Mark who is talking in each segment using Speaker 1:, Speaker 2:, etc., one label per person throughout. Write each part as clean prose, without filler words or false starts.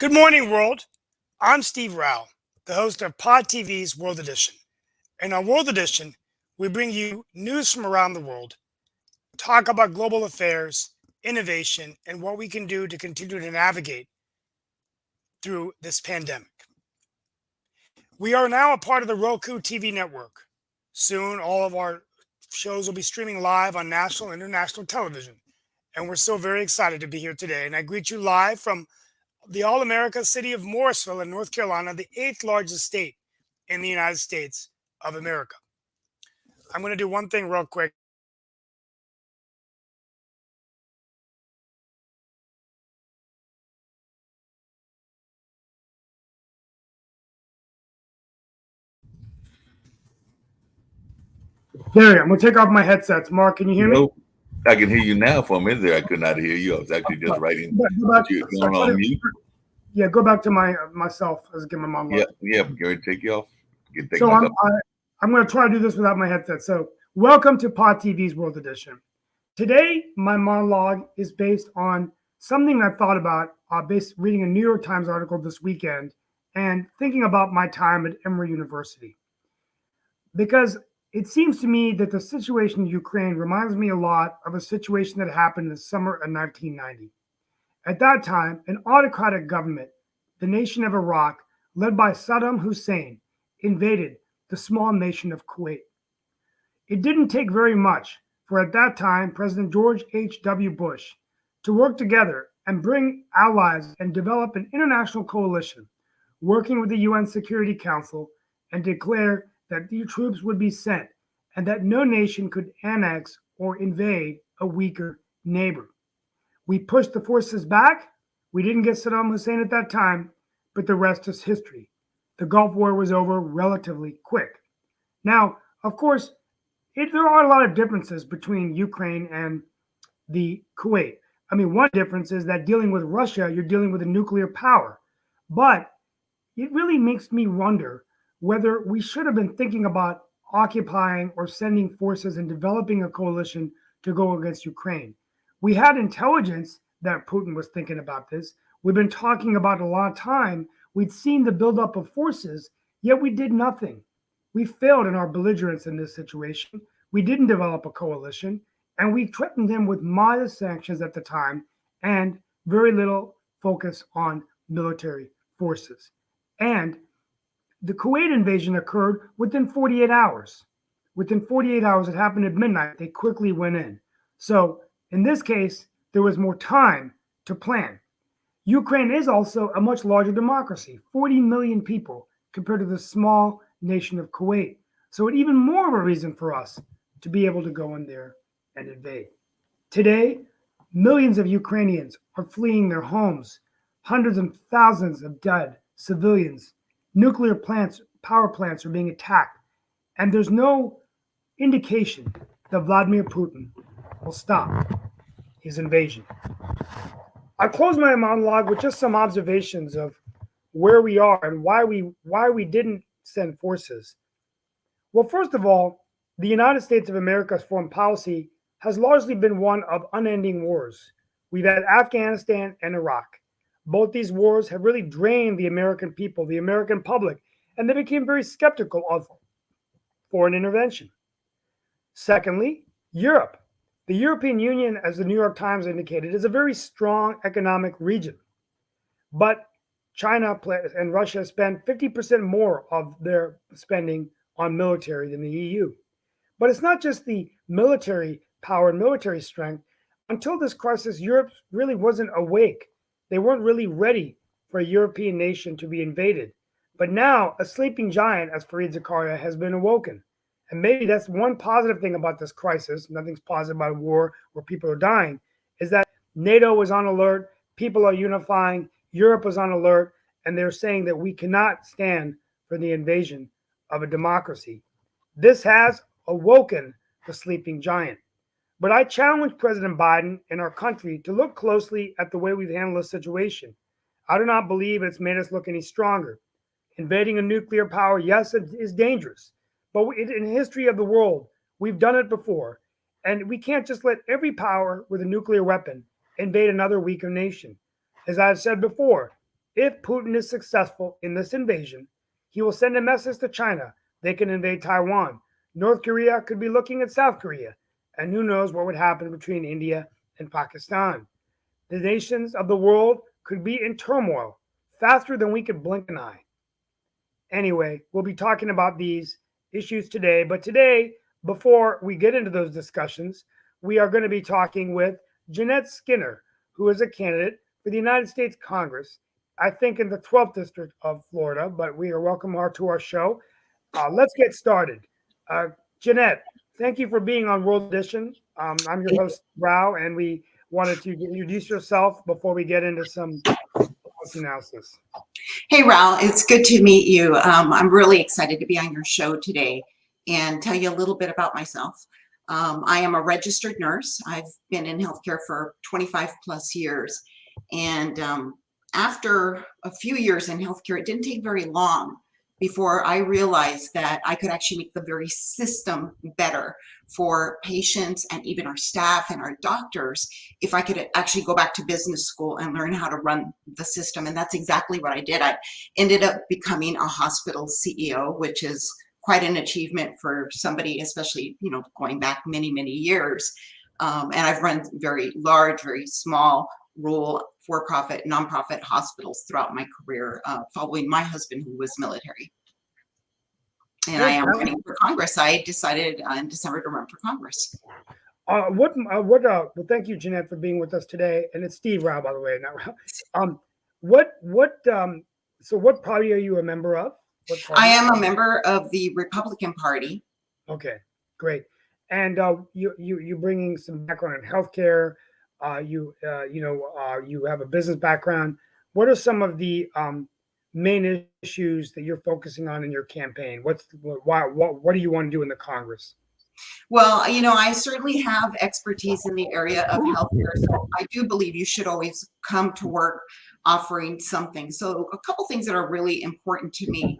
Speaker 1: Good morning, world. I'm Steve Rao, the host of Pod TV's World Edition. In our World Edition, we bring you news from around the world, talk about global affairs, innovation, and what we can do to continue to navigate through this pandemic. We are now a part of the Roku TV network. Soon, all of our shows will be streaming live on national and international television. And we're so very excited to be here today. And I greet you live from the All America city of Morrisville in North Carolina, the 8th largest state in the United States of America. I'm going to do one thing real quick. There, I'm going to take off my headsets. Mark, can you hear me?
Speaker 2: Nope. I can hear you now. For a minute there, I could not hear you. I was actually just writing. You're on mute.
Speaker 1: Yeah, go back to myself as get my mom.
Speaker 2: Yeah. Gary, take you off.
Speaker 1: So I'm going to try to do this without my headset. So welcome to Pod TV's World Edition. Today, my monologue is based on something I thought about based reading a New York Times article this weekend and thinking about my time at Emory University. Because it seems to me that the situation in Ukraine reminds me a lot of a situation that happened in the summer of 1990. At that time, an autocratic government, the nation of Iraq, led by Saddam Hussein, invaded the small nation of Kuwait. It didn't take very much for, at that time, President George H.W. Bush to work together and bring allies and develop an international coalition, working with the UN Security Council, and declare that the troops would be sent and that no nation could annex or invade a weaker neighbor. We pushed the forces back. We didn't get Saddam Hussein at that time, but the rest is history. The Gulf War was over relatively quick. Now, of course, there are a lot of differences between Ukraine and the Kuwait. I mean, one difference is that dealing with Russia, you're dealing with a nuclear power. But it really makes me wonder whether we should have been thinking about occupying or sending forces and developing a coalition to go against Ukraine. We had intelligence that Putin was thinking about this. We've been talking about it a lot of time. We'd seen the buildup of forces, yet we did nothing. We failed in our belligerence in this situation. We didn't develop a coalition, and we threatened him with modest sanctions at the time and very little focus on military forces. And the Kuwait invasion occurred within 48 hours. Within 48 hours, it happened at midnight. They quickly went in. So in this case, there was more time to plan. Ukraine is also a much larger democracy, 40 million people compared to the small nation of Kuwait. So it's even more of a reason for us to be able to go in there and invade. Today, millions of Ukrainians are fleeing their homes, hundreds of thousands of dead civilians, nuclear plants, power plants are being attacked, and there's no indication that Vladimir Putin will stop his invasion. I close my monologue with just some observations of where we are and why we didn't send forces. Well, first of all, the United States of America's foreign policy has largely been one of unending wars. We've had Afghanistan and Iraq. Both these wars have really drained the American people, the American public, and they became very skeptical of foreign intervention. Secondly, Europe. The European Union, as the New York Times indicated, is a very strong economic region. But China and Russia spend 50% more of their spending on military than the EU. But it's not just the military power and military strength. Until this crisis, Europe really wasn't awake. They weren't really ready for a European nation to be invaded. But now a sleeping giant, as Fareed Zakaria, has been awoken. And maybe that's one positive thing about this crisis. Nothing's positive about a war where people are dying, is that NATO is on alert, people are unifying, Europe is on alert, and they're saying that we cannot stand for the invasion of a democracy. This has awoken the sleeping giant. But I challenge President Biden and our country to look closely at the way we've handled this situation. I do not believe it's made us look any stronger. Invading a nuclear power, yes, it is dangerous. But in the history of the world, we've done it before. And we can't just let every power with a nuclear weapon invade another weaker nation. As I've said before, If Putin is successful in this invasion, he will send a message to China. They can invade Taiwan. North Korea could be looking at South Korea. And who knows what would happen between India and Pakistan. The nations of the world could be in turmoil faster than we could blink an eye. Anyway, we'll be talking about these issues today. But today, before we get into those discussions, we are going to be talking with Jeanette Skinner, who is a candidate for the United States Congress, I think in the 12th District of Florida, but we are welcome her to our show. Let's get started. Jeanette, thank you for being on World Edition. I'm your host, Rao, and we wanted to introduce yourself before we get into some policy analysis.
Speaker 3: Hey, Rao, it's good to meet you. I'm really excited to be on your show today and tell you a little bit about myself. I am a registered nurse. I've been in healthcare for 25 plus years. And after a few years in healthcare, it didn't take very long before I realized that I could actually make the very system better for patients and even our staff and our doctors if I could actually go back to business school and learn how to run the system. And that's exactly what I did. I ended up becoming a hospital CEO, which is quite an achievement for somebody, especially, going back many, many years. And I've run very large, very small, rural, for-profit, nonprofit hospitals throughout my career, following my husband, who was military. And I am running for Congress. I decided in December to run for Congress.
Speaker 1: Well, thank you, Jeanette, for being with us today. And it's Steve Rao, by the way, not Rao. So what party are you a member of?
Speaker 3: I am a member of the Republican Party.
Speaker 1: Okay, great. And you bringing some background in healthcare. You have a business background. What are some of the main issues that you're focusing on in your campaign? What do you want to do in the Congress?
Speaker 3: Well, I certainly have expertise in the area of healthcare, so I do believe you should always come to work offering something. So a couple things that are really important to me.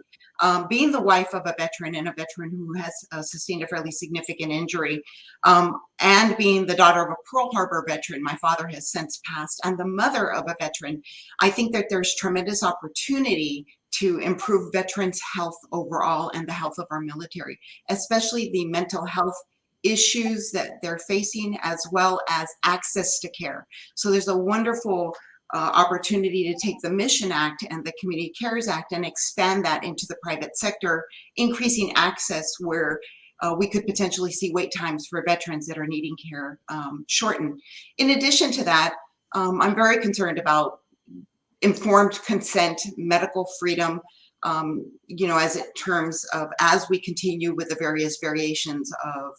Speaker 3: Being the wife of a veteran and a veteran who has sustained a fairly significant injury, and being the daughter of a Pearl Harbor veteran, my father has since passed, and the mother of a veteran, I think that there's tremendous opportunity to improve veterans' health overall and the health of our military, especially the mental health issues that they're facing, as well as access to care. So there's a wonderful opportunity to take the Mission Act and the Community Cares Act and expand that into the private sector, increasing access where we could potentially see wait times for veterans that are needing care shorten. In addition to that, I'm very concerned about informed consent, medical freedom, as it terms of as we continue with the various variations of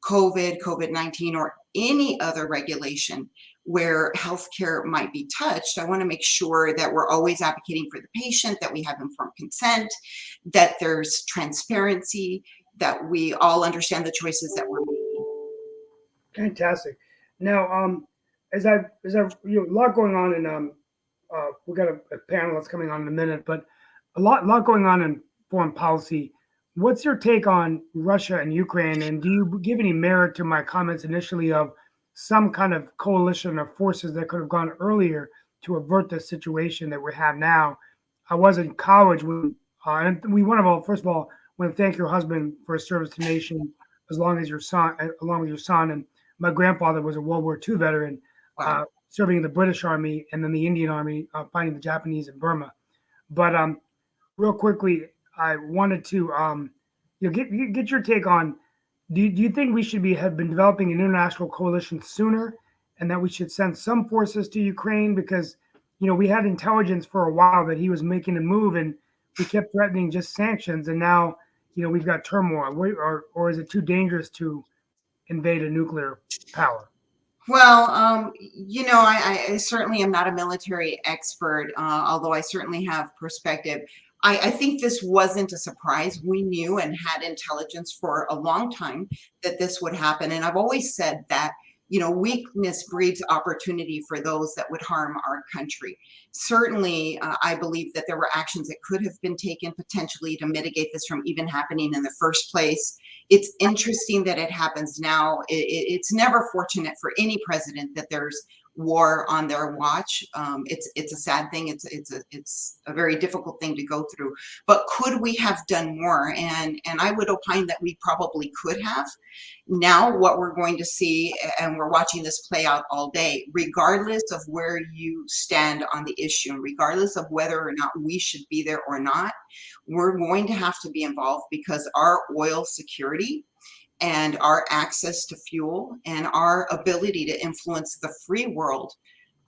Speaker 3: COVID-19, or any other regulation where healthcare might be touched. I want to make sure that we're always advocating for the patient, that we have informed consent, that there's transparency, that we all understand the choices that we're making.
Speaker 1: Fantastic. Now, as a lot going on in we've got a panel that's coming on in a minute, but a lot going on in foreign policy. What's your take on Russia and Ukraine? And do you give any merit to my comments initially of some kind of coalition of forces that could have gone earlier to avert the situation that we have now? I was in college when, and first of all, want to thank your husband for his service to nation, along with your son. And my grandfather was a World War II veteran.
Speaker 3: Wow.
Speaker 1: Serving in the British Army and then the Indian Army, fighting the Japanese in Burma. But real quickly, I wanted to get your take on, do you think we should have been developing an international coalition sooner, and that we should send some forces to Ukraine? Because, we had intelligence for a while that he was making a move, and we kept threatening just sanctions, and now, we've got turmoil. Or is it too dangerous to invade a nuclear power?
Speaker 3: Well, I certainly am not a military expert, although I certainly have perspective. I think this wasn't a surprise. We knew and had intelligence for a long time that this would happen. And I've always said that, weakness breeds opportunity for those that would harm our country. Certainly, I believe that there were actions that could have been taken potentially to mitigate this from even happening in the first place. It's interesting that it happens now. It's never fortunate for any president that there's war on their watch. It's a sad thing. It's a very difficult thing to go through. But could we have done more? And I would opine that we probably could have. Now, what we're going to see, and we're watching this play out all day, regardless of where you stand on the issue, and regardless of whether or not we should be there or not, we're going to have to be involved, because our oil security and our access to fuel and our ability to influence the free world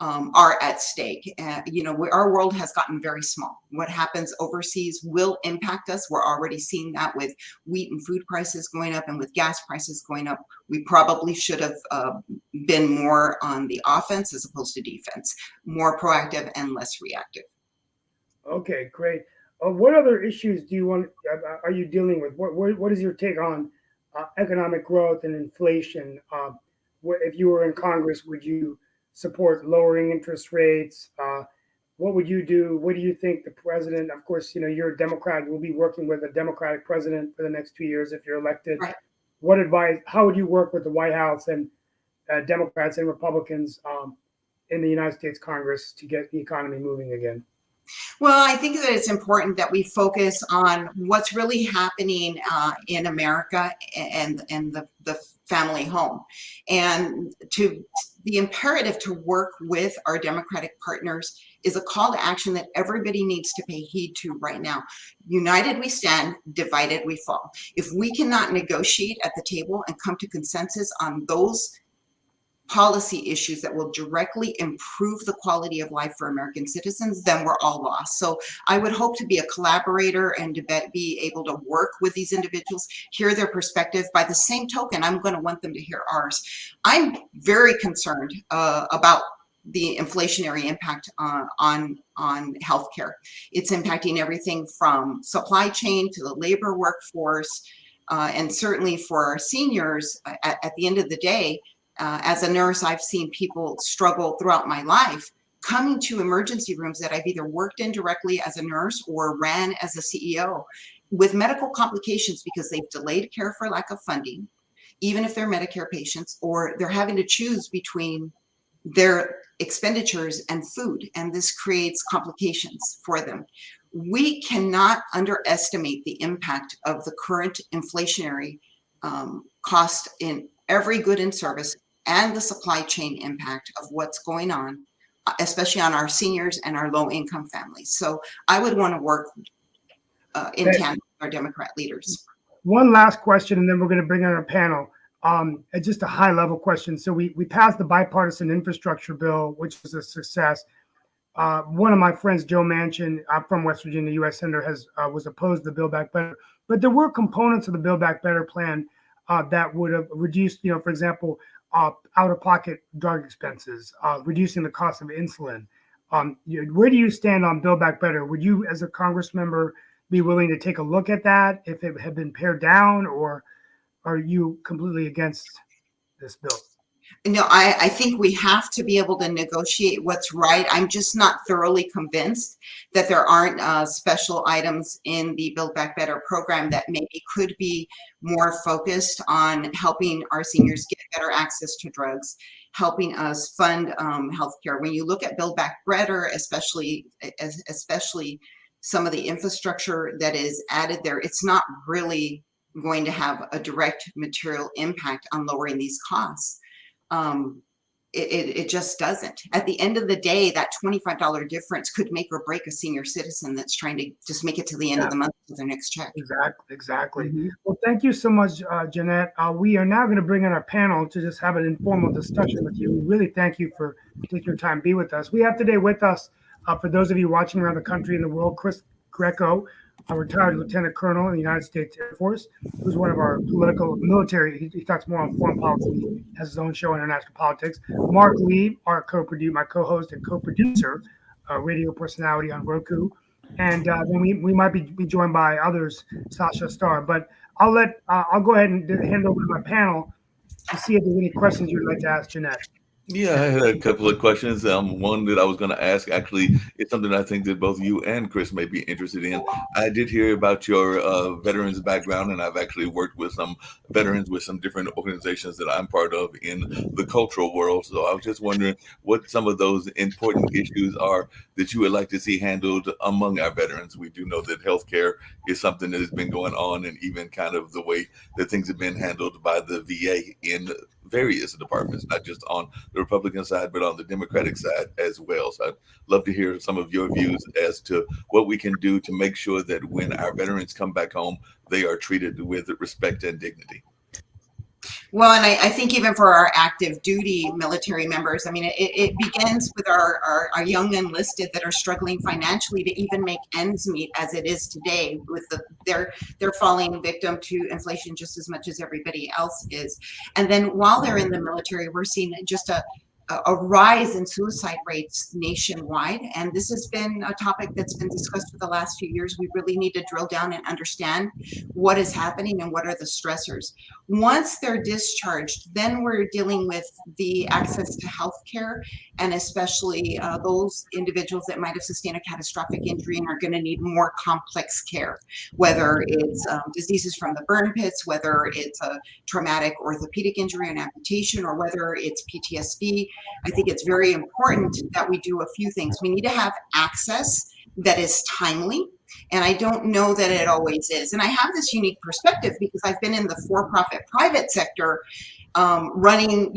Speaker 3: are at stake. Our world has gotten very small. What happens overseas will impact us. We're already seeing that with wheat and food prices going up and with gas prices going up. We probably should have been more on the offense as opposed to defense, more proactive and less reactive.
Speaker 1: Okay, great. What other issues are you dealing with? What is your take on economic growth and inflation? If you were in Congress, would you support lowering interest rates? What would you do? What do you think the president, of course, you're a Democrat, you'll be working with a Democratic president for the next 2 years if you're elected.
Speaker 3: Right.
Speaker 1: What advice, how would you work with the White House and Democrats and Republicans in the United States Congress to get the economy moving again?
Speaker 3: Well, I think that it's important that we focus on what's really happening in America and the family home, and the imperative to work with our Democratic partners is a call to action that everybody needs to pay heed to right now. United we stand, divided we fall. If we cannot negotiate at the table and come to consensus on those policy issues that will directly improve the quality of life for American citizens, then we're all lost. So I would hope to be a collaborator and to be able to work with these individuals, hear their perspective. By the same token, I'm going to want them to hear ours. I'm very concerned about the inflationary impact on healthcare. It's impacting everything from supply chain to the labor workforce, and certainly for our seniors. At the end of the day, as a nurse, I've seen people struggle throughout my life coming to emergency rooms that I've either worked in directly as a nurse or ran as a CEO with medical complications because they've delayed care for lack of funding, even if they're Medicare patients, or they're having to choose between their expenditures and food, and this creates complications for them. We cannot underestimate the impact of the current inflationary cost in every good and service, and the supply chain impact of what's going on, especially on our seniors and our low-income families. So I would want to work in tandem with our Democrat leaders.
Speaker 1: One last question, and then we're going to bring in our panel. Just a high-level question. So we passed the bipartisan infrastructure bill, which was a success. One of my friends, Joe Manchin, I'm from West Virginia, U.S. Senator, was opposed to the Build Back Better. But there were components of the Build Back Better plan that would have reduced, for example, out-of-pocket drug expenses, reducing the cost of insulin. Where do you stand on Build Back Better? Would you, as a Congress member, be willing to take a look at that if it had been pared down, or are you completely against this bill?
Speaker 3: No, I think we have to be able to negotiate what's right. I'm just not thoroughly convinced that there aren't special items in the Build Back Better program that maybe could be more focused on helping our seniors get better access to drugs, helping us fund healthcare. When you look at Build Back Better, especially some of the infrastructure that is added there, it's not really going to have a direct material impact on lowering these costs. It just doesn't. At the end of the day, that $25 difference could make or break a senior citizen that's trying to just make it to the end of the month with their next check.
Speaker 1: Exactly. Mm-hmm. Well, thank you so much, Jeanette. We are now going to bring in our panel to just have an informal discussion with you. We really thank you for taking your time to be with us. We have today with us, for those of you watching around the country and the world, Chris Greco, a retired lieutenant colonel in the United States Air Force, who's one of our military. He talks more on foreign policy, has his own show, International Politics. Mark Lee, my co-host and co-producer, radio personality on Roku. And then we might be joined by others, Sasha Starr. But I'll go ahead and hand over to my panel to see if there's any questions you'd like to ask Jeanette.
Speaker 2: Yeah, I had a couple of questions. One that I was going to ask actually is something I think that both you and Chris may be interested in. I did hear about your veterans background, and I've actually worked with some veterans with some different organizations that I'm part of in the cultural world. So I was just wondering what some of those important issues are that you would like to see handled among our veterans. We do know that healthcare is something that has been going on, and even kind of the way that things have been handled by the VA in various departments, not just on the Republican side, but on the Democratic side as well. So I'd love to hear some of your views as to what we can do to make sure that when our veterans come back home, they are treated with respect and dignity.
Speaker 3: Well, and I think even for our active duty military members, I mean, it begins with our young enlisted that are struggling financially to even make ends meet as it is today. With they're falling victim to inflation just as much as everybody else is. And then while they're in the military, we're seeing just a rise in suicide rates nationwide. And this has been a topic that's been discussed for the last few years. We really need to drill down and understand what is happening and what are the stressors. Once they're discharged, then we're dealing with the access to health care, and especially those individuals that might have sustained a catastrophic injury and are going to need more complex care, whether it's diseases from the burn pits, whether it's a traumatic orthopedic injury and amputation, or whether it's PTSD. I think it's very important that we do a few things. We need to have access that is timely. And I don't know that it always is. And I have this unique perspective because I've been in the for-profit private sector, running,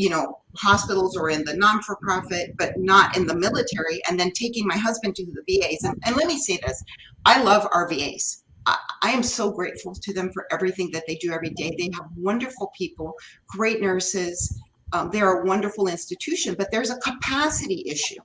Speaker 3: hospitals, or in the non-for-profit, but not in the military, and then taking my husband to the VAs. And let me say this, I love our VAs. I am so grateful to them for everything that they do every day. They have wonderful people, great nurses. They're a wonderful institution, but there's a capacity issue.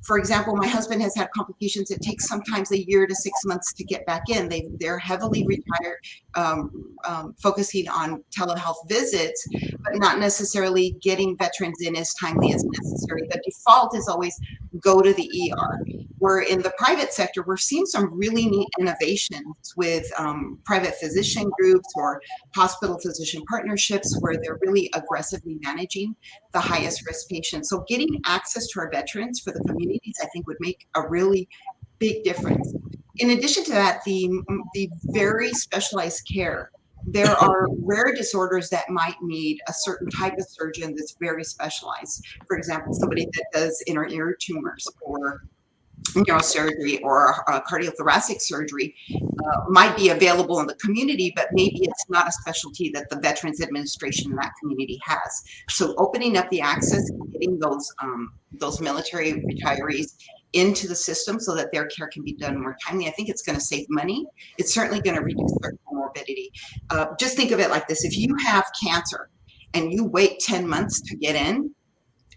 Speaker 3: For example, my husband has had complications. It takes sometimes a year to 6 months to get back in. They're heavily retired, focusing on telehealth visits, but not necessarily getting veterans in as timely as necessary. The default is always go to the ER. We're in the private sector, we're seeing some really neat innovations with private physician groups or hospital physician partnerships where they're really aggressively managing the highest risk patients. So getting access to our veterans for the communities, I think, would make a really big difference. In addition to that, the very specialized care. There are rare disorders that might need a certain type of surgeon that's very specialized. For example, somebody that does inner ear tumors or neurosurgery or cardiothoracic surgery might be available in the community, but maybe it's not a specialty that the Veterans Administration in that community has. So opening up the access and getting those military retirees into the system so that their care can be done more timely, I think it's going to save money. It's certainly going to reduce their comorbidity. Just think of it like this. If you have cancer and you wait 10 months to get in,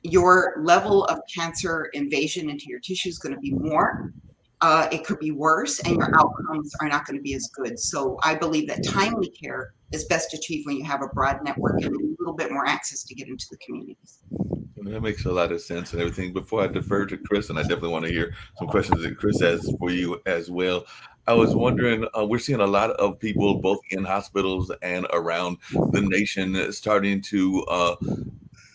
Speaker 3: your level of cancer invasion into your tissue is going to be more. It could be worse, and your outcomes are not going to be as good. So I believe that timely care is best achieved when you have a broad network and a little bit more access to get into the communities.
Speaker 2: That makes a lot of sense and everything. Before I defer to Chris, and I definitely want to hear some questions that Chris has for you as well. I was wondering, we're seeing a lot of people both in hospitals and around the nation starting to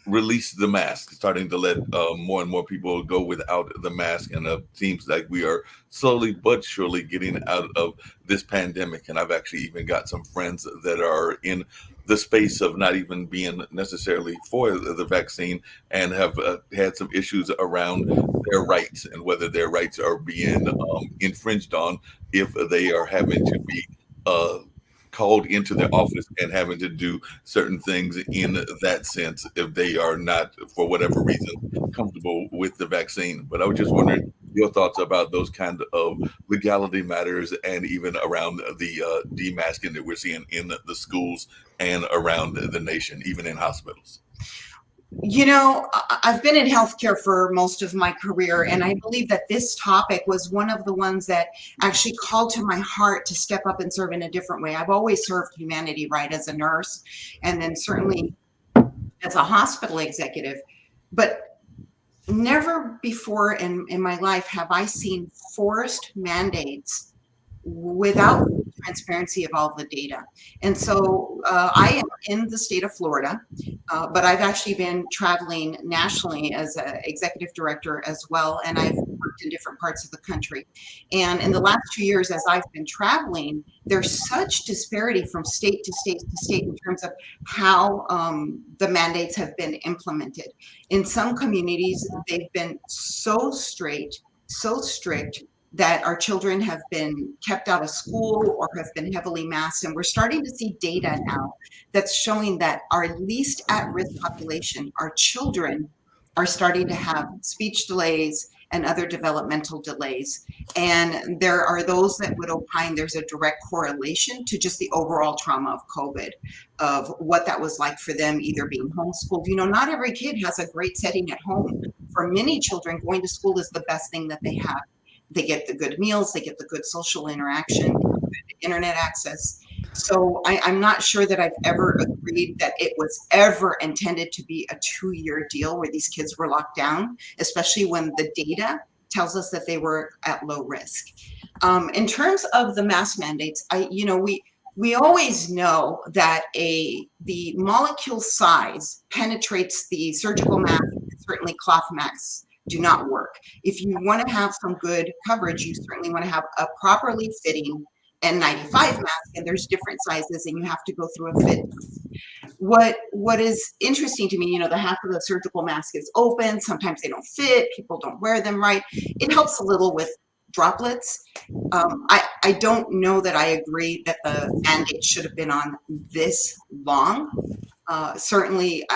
Speaker 2: release the mask, starting to let more and more people go without the mask. And it seems like we are slowly but surely getting out of this pandemic. And I've actually even got some friends that are in the space of not even being necessarily for the vaccine and have had some issues around their rights and whether their rights are being infringed on if they are having to be called into their office and having to do certain things in that sense if they are not, for whatever reason, comfortable with the vaccine. But I was just wondering your thoughts about those kind of legality matters and even around the demasking that we're seeing in the schools and around the nation, even in hospitals.
Speaker 3: I've been in healthcare for most of my career, and I believe that this topic was one of the ones that actually called to my heart to step up and serve in a different way. I've always served humanity, right, as a nurse, and then certainly as a hospital executive, but never before in my life have I seen forced mandates without transparency of all the data. And so I am in the state of Florida, but I've actually been traveling nationally as an executive director as well, and I've worked in different parts of the country. And in the last 2 years, as I've been traveling, there's such disparity from state to state to state in terms of how the mandates have been implemented. In some communities, they've been so strict that our children have been kept out of school or have been heavily masked. And we're starting to see data now that's showing that our least at-risk population, our children, are starting to have speech delays and other developmental delays. And there are those that would opine there's a direct correlation to just the overall trauma of COVID, of what that was like for them, either being homeschooled. You know, not every kid has a great setting at home. For many children, going to school is the best thing that they have. They get the good meals, they get the good social interaction, good internet access. So I'm not sure that I've ever agreed that it was ever intended to be a 2-year deal where these kids were locked down, especially when the data tells us that they were at low risk. In terms of the mask mandates, we always know that the molecule size penetrates the surgical mask, certainly cloth masks do not work. If you want to have some good coverage, you certainly want to have a properly fitting N95 mask, and there's different sizes, and you have to go through a fit. What is interesting to me, you know, the half of the surgical mask is open. Sometimes they don't fit. People don't wear them right. It helps a little with droplets. I don't know that I agree that the mandate should have been on this long. Certainly,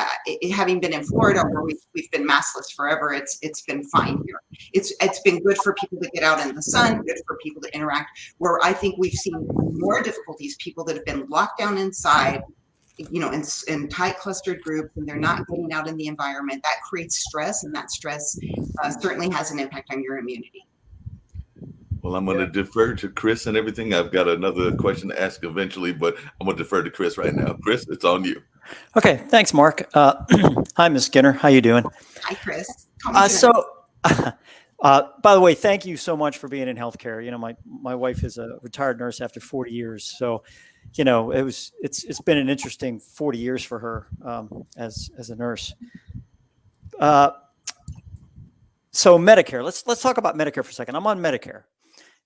Speaker 3: having been in Florida where we've been maskless forever, it's been fine here. It's been good for people to get out in the sun, good for people to interact. Where I think we've seen more difficulties, people that have been locked down inside, you know, in tight clustered groups, and they're not getting out in the environment. That creates stress, and that stress certainly has an impact on your immunity.
Speaker 2: Well, I'm going to defer to Chris and everything. I've got another question to ask eventually, but I'm going to defer to Chris right now. Chris, it's on you.
Speaker 4: Okay, thanks, Mark. Hi, Ms. Skinner. How you doing?
Speaker 3: Hi, Chris.
Speaker 4: By the way, thank you so much for being in healthcare. You know, my wife is a retired nurse after 40 years, so you know it's been an interesting 40 years for her as a nurse. So Medicare. Let's talk about Medicare for a second. I'm on Medicare,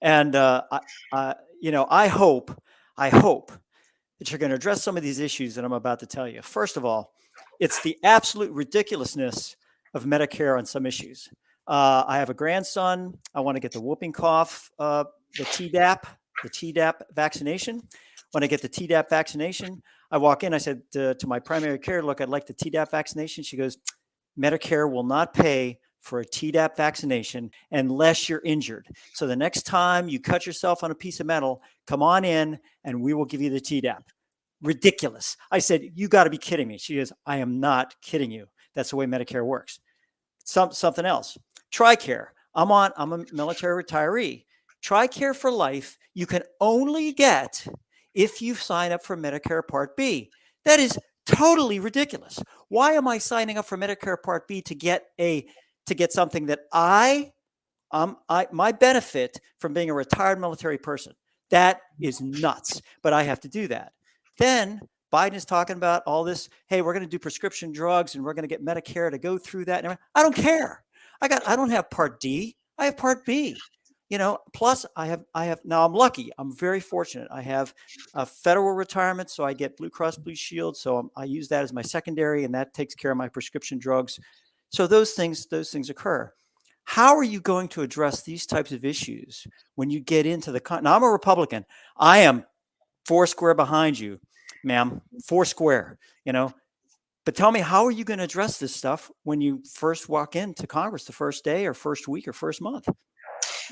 Speaker 4: and I hope that you're going to address some of these issues that I'm about to tell you. First of all, it's the absolute ridiculousness of Medicare on some issues. I have a grandson. I want to get the whooping cough, the Tdap vaccination. When I get the Tdap vaccination, I walk in. I said to my primary care, look, I'd like the Tdap vaccination. She goes, Medicare will not pay for a Tdap vaccination unless you're injured. So the next time you cut yourself on a piece of metal, come on in and we will give you the Tdap. Ridiculous. I said, you got to be kidding me. She goes, I am not kidding you. That's the way Medicare works. Something else. TRICARE. I'm a military retiree. TRICARE for life, you can only get if you sign up for Medicare Part B. That is totally ridiculous. Why am I signing up for Medicare Part B to get something that my benefit from being a retired military person? That is nuts, but I have to do that. Then Biden is talking about all this. Hey, we're going to do prescription drugs and we're going to get Medicare to go through that. I don't care. I don't have Part D. I have Part B. You know, plus I have now I'm lucky. I'm very fortunate. I have a federal retirement, so I get Blue Cross Blue Shield. So I use that as my secondary, and that takes care of my prescription drugs. So those things occur. How are you going to address these types of issues when you get into now, I'm a Republican. I am foursquare behind you, ma'am, foursquare, you know. But tell me, how are you going to address this stuff when you first walk into Congress the first day or first week or first month?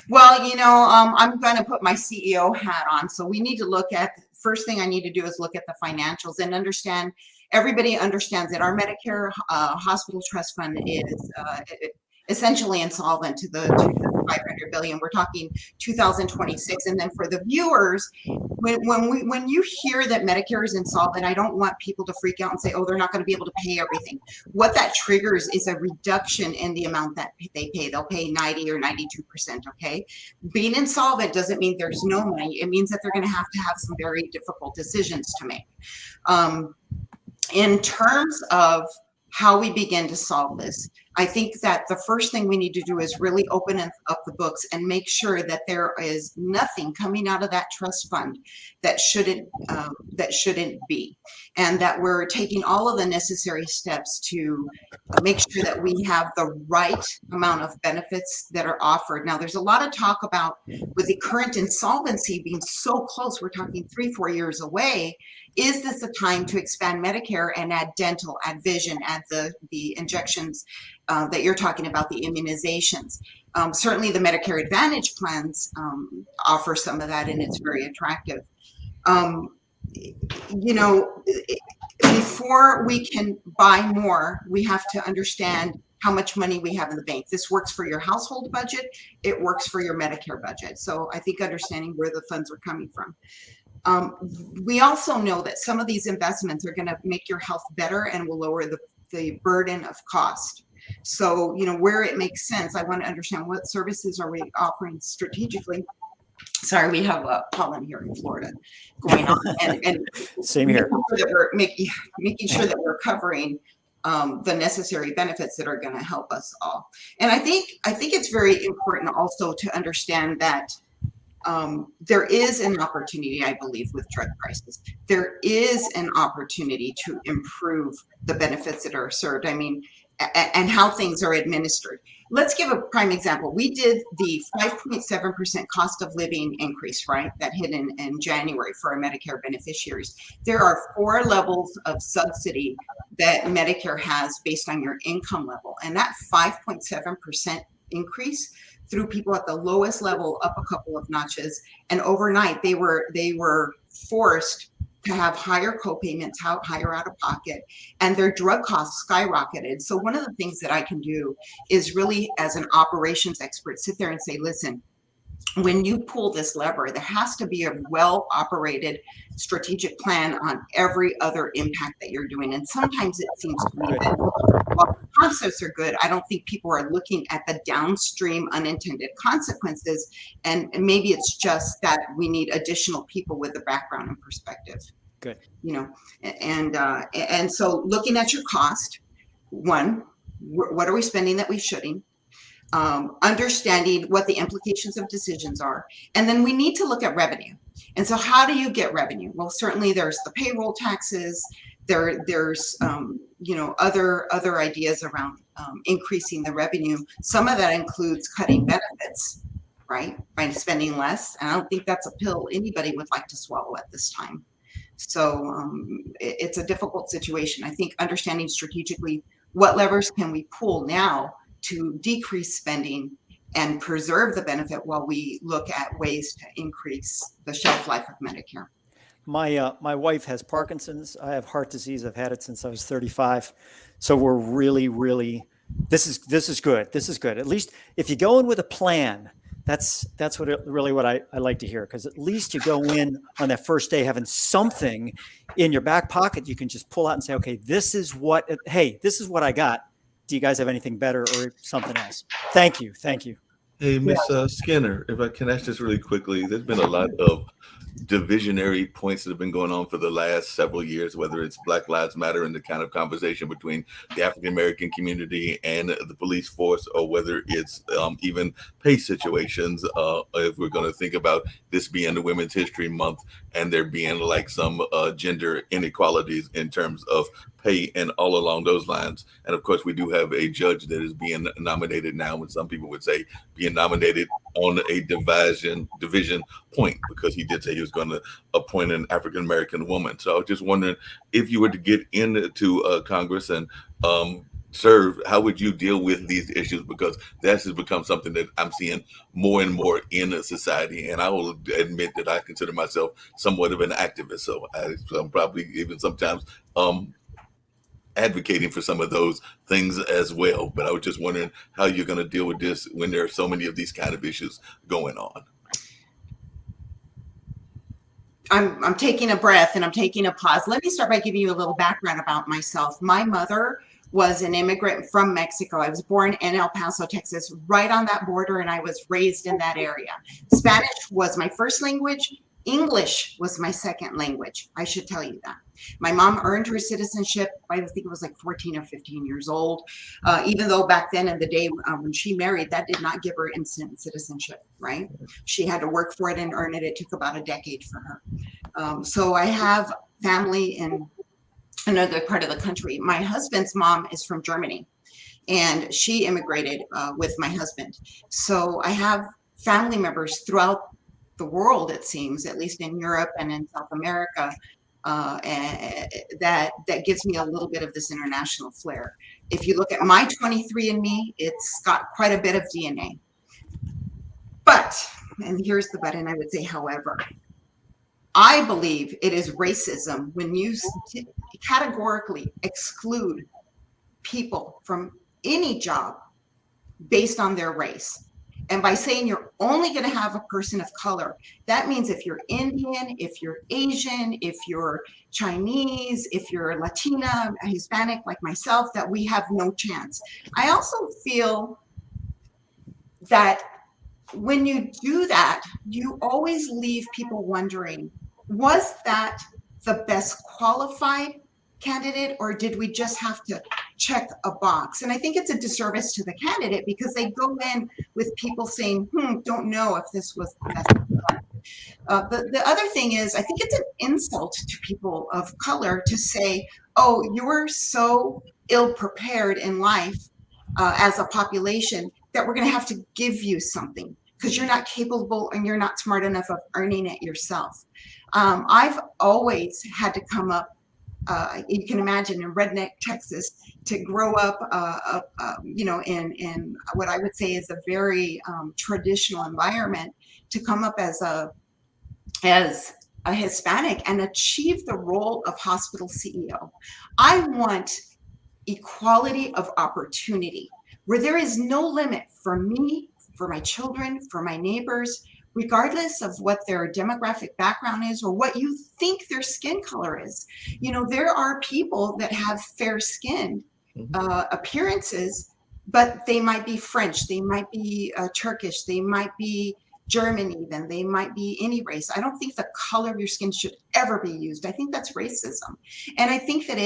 Speaker 3: Well, you know, I'm going to put my CEO hat on. So we need to look at, first thing I need to do is look at the financials and everybody understands that our Medicare hospital trust fund essentially insolvent to the 500 billion. We're talking 2026. And then for the viewers, when you hear that Medicare is insolvent, I don't want people to freak out and say, oh, they're not going to be able to pay everything. What that triggers is a reduction in the amount that they pay. They'll pay 90 or 92%. Okay. Being insolvent doesn't mean there's no money. It means that they're going to have some very difficult decisions to make. In terms of how we begin to solve this, I think that the first thing we need to do is really open up the books and make sure that there is nothing coming out of that trust fund that shouldn't be, and that we're taking all of the necessary steps to make sure that we have the right amount of benefits that are offered. Now, there's a lot of talk about, with the current insolvency being so close, we're talking 3-4 years away, is this a time to expand Medicare and add dental, add vision, add the injections that you're talking about, the immunizations? Certainly the Medicare Advantage plans offer some of that, and it's very attractive. You know, before we can buy more, we have to understand how much money we have in the bank. This works for your household budget. It works for your Medicare budget. So I think understanding where the funds are coming from. We also know that some of these investments are going to make your health better and will lower the burden of cost. So, you know, where it makes sense, I want to understand what services are we offering strategically. Sorry, we have pollen here in Florida going on, and
Speaker 4: same here.
Speaker 3: That we're making sure that we're covering the necessary benefits that are going to help us all. And I think it's very important also to understand that there is an opportunity, I believe, with drug prices. There is an opportunity to improve the benefits that are served. I mean, and how things are administered. Let's give a prime example. We did the 5.7% cost of living increase, right? That hit in January for our Medicare beneficiaries. There are 4 levels of subsidy that Medicare has based on your income level. And that 5.7% increase threw people at the lowest level up a couple of notches. And overnight, they were forced to have higher co-payments, higher out of pocket, and their drug costs skyrocketed. So one of the things that I can do is really, as an operations expert, sit there and say, listen, when you pull this lever, there has to be a well-operated strategic plan on every other impact that you're doing. And sometimes it seems to me that while the concepts are good, I don't think people are looking at the downstream unintended consequences. And maybe it's just that we need additional people with the background and perspective.
Speaker 4: Good.
Speaker 3: You know, and so looking at your cost, one, what are we spending that we shouldn't? Understanding what the implications of decisions are. And then we need to look at revenue. And so how do you get revenue? Well, certainly there's the payroll taxes. There's you know, other ideas around increasing the revenue. Some of that includes cutting benefits, right? By spending less. And I don't think that's a pill anybody would like to swallow at this time. So it's a difficult situation. I think understanding strategically what levers can we pull now to decrease spending and preserve the benefit while we look at ways to increase the shelf life of Medicare.
Speaker 4: My wife has Parkinson's. I have heart disease. I've had it since I was 35. So we're really this is good. This is good. At least if you go in with a plan, that's what I like to hear, because at least you go in on that first day having something in your back pocket you can just pull out and say, okay, this is what I got. Do you guys have anything better or something else? Thank you.
Speaker 2: Hey, Miss Skinner, if I can ask this really quickly, there's been a lot of divisionary points that have been going on for the last several years, whether it's Black Lives Matter and the kind of conversation between the African-American community and the police force, or whether it's even pay situations. If we're going to think about this being the Women's History Month and there being like some gender inequalities in terms of pay and all along those lines. And of course, we do have a judge that is being nominated now, and some people would say being nominated on a division point, because he did say he was going to appoint an African-American woman. So I was just wondering, if you were to get into Congress and serve, how would you deal with these issues? Because that has become something that I'm seeing more and more in society. And I will admit that I consider myself somewhat of an activist. So I'm probably even sometimes advocating for some of those things as well. But I was just wondering how you're going to deal with this when there are so many of these kind of issues going on.
Speaker 3: I'm taking a breath and I'm taking a pause. Let me start by giving you a little background about myself. My mother was an immigrant from Mexico. I was born in El Paso, Texas, right on that border, and I was raised in that area. Spanish was my first language. English was my second language. I should tell you that. My mom earned her citizenship, I think it was like 14 or 15 years old, even though back then in the day when she married, that did not give her instant citizenship, right? She had to work for it and earn it. It took about a decade for her. So I have family in another part of the country. My husband's mom is from Germany, and she immigrated with my husband. So I have family members throughout the world, it seems, at least in Europe and in South America, and that gives me a little bit of this international flair. If you look at my 23andMe, it's got quite a bit of DNA. But, and here's the but, and I would say, however, I believe it is racism when you categorically exclude people from any job based on their race. And by saying you're only going to have a person of color, that means if you're Indian, if you're Asian, if you're Chinese, if you're Latina, Hispanic like myself, that we have no chance. I also feel that when you do that, you always leave people wondering, was that the best qualified candidate, or did we just have to check a box? And I think it's a disservice to the candidate because they go in with people saying, don't know if this was the best one. But the other thing is, I think it's an insult to people of color to say, oh, you're so ill prepared in life as a population that we're going to have to give you something because you're not capable and you're not smart enough of earning it yourself. I've always had to come up, you can imagine, in redneck Texas, to grow up, in what I would say is a very traditional environment, to come up as a Hispanic and achieve the role of hospital CEO. I want equality of opportunity, where there is no limit for me, for my children, for my neighbors, regardless of what their demographic background is or what you think their skin color is. You know, there are people that have fair skinned appearances, but they might be French, they might be Turkish, they might be German even, they might be any race. I don't think the color of your skin should ever be used. I think that's racism. And I think that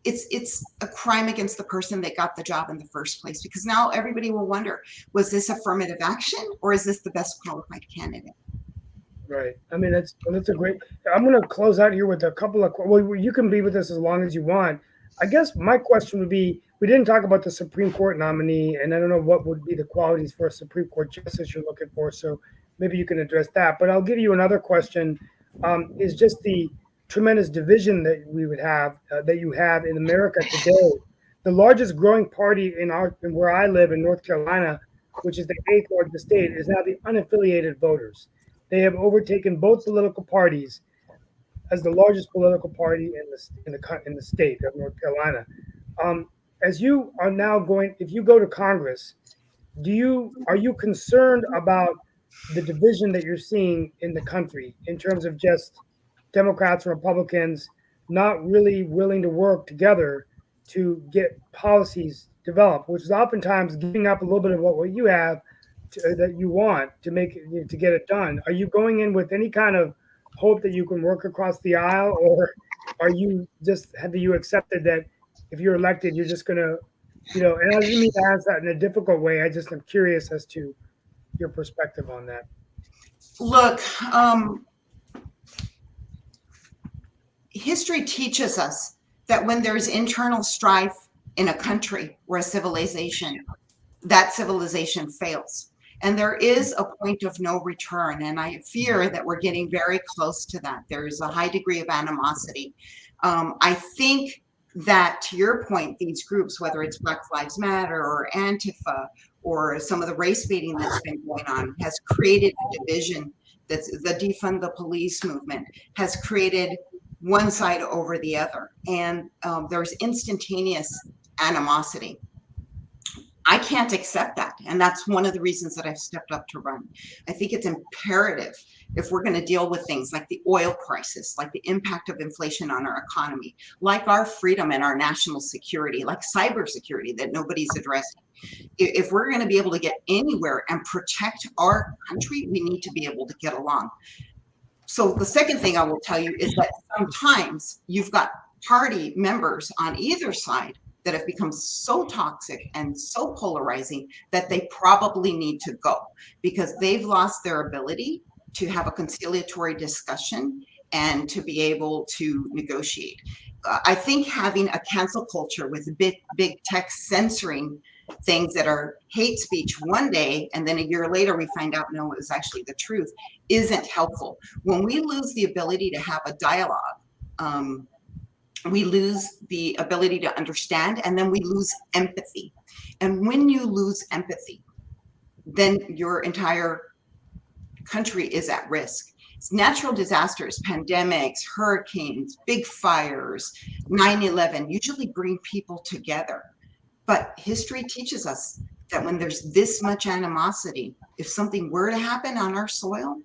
Speaker 3: it's a crime against the person that got the job in the first place, because now everybody will wonder, was this affirmative action or is this the best qualified candidate?
Speaker 1: Right. I mean, that's a great, I'm going to close out here with a couple of, well, you can be with us as long as you want. I guess my question would be, we didn't talk about the Supreme Court nominee, and I don't know what would be the qualities for a Supreme Court justice you're looking for. So maybe you can address that, but I'll give you another question, is just the tremendous division that we would have, that you have in America today. The largest growing party in where I live in North Carolina, which is the 8th largest state, is now the unaffiliated voters. They have overtaken both political parties as the largest political party in the state of North Carolina. As you are now going, if you go to Congress, are you concerned about the division that you're seeing in the country in terms of just Democrats and Republicans not really willing to work together to get policies developed, which is oftentimes giving up a little bit of what you have that you want to get it done? Are you going in with any kind of hope that you can work across the aisle, or have you accepted that if you're elected, you're just going to, and I didn't mean to ask that in a difficult way. I just am curious as to your perspective on that.
Speaker 3: Look, history teaches us that when there's internal strife in a country or a civilization, that civilization fails. And there is a point of no return. And I fear that we're getting very close to that. There is a high degree of animosity. I think that, to your point, these groups, whether it's Black Lives Matter or Antifa or some of the race baiting that's been going on, has created a division. That's the defund the police movement, has created one side over the other. And there's instantaneous animosity. I can't accept that. And that's one of the reasons that I've stepped up to run. I think it's imperative if we're going to deal with things like the oil crisis, like the impact of inflation on our economy, like our freedom and our national security, like cybersecurity that nobody's addressing. If we're going to be able to get anywhere and protect our country, we need to be able to get along. So the second thing I will tell you is that sometimes you've got party members on either side that have become so toxic and so polarizing that they probably need to go because they've lost their ability to have a conciliatory discussion and to be able to negotiate. I think having a cancel culture with big tech censoring things that are hate speech one day and then a year later we find out no, it was actually the truth isn't helpful. When we lose the ability to have a dialogue, we lose the ability to understand, and then we lose empathy. And when you lose empathy, then your entire country is at risk. It's natural disasters, pandemics, hurricanes, big fires, 9/11 usually bring people together. But history teaches us that when there's this much animosity, if something were to happen on our soil,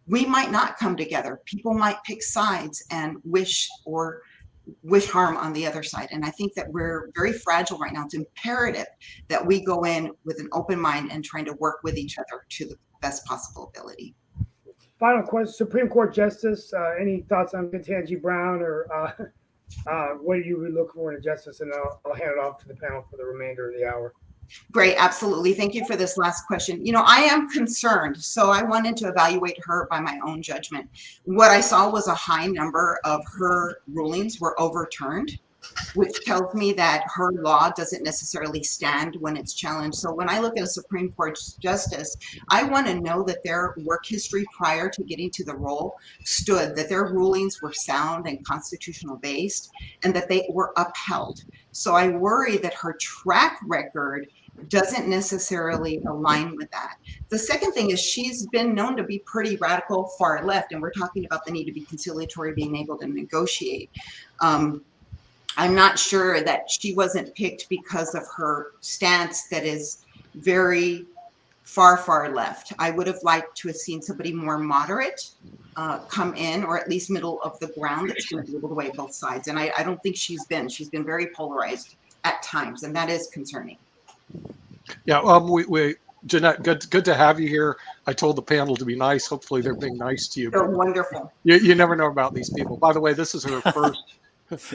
Speaker 3: we might not come together. People might pick sides and wish harm on the other side. And I think that we're very fragile right now. It's imperative that we go in with an open mind and trying to work with each other to the best possible ability.
Speaker 1: Final question, Supreme Court Justice, any thoughts on Ketanji Brown or what do you look for in a justice? And I'll hand it off to the panel for the remainder of the hour.
Speaker 3: Great, absolutely. Thank you for this last question. You know, I am concerned, so I wanted to evaluate her by my own judgment. What I saw was a high number of her rulings were overturned, which tells me that her law doesn't necessarily stand when it's challenged. So when I look at a Supreme Court justice, I want to know that their work history prior to getting to the role stood, that their rulings were sound and constitutional based, and that they were upheld. So I worry that her track record doesn't necessarily align with that. The second thing is she's been known to be pretty radical far left, and we're talking about the need to be conciliatory, being able to negotiate. I'm not sure that she wasn't picked because of her stance that is very far left. I would have liked to have seen somebody more moderate come in, or at least middle of the ground that's going to be able to weigh both sides. And I don't think she's been very polarized at times, and that is concerning.
Speaker 5: Yeah, Jeanette, good to have you here. I told the panel to be nice. Hopefully they're being nice to you.
Speaker 3: They're wonderful.
Speaker 5: You never know about these people. By the way, this is her first.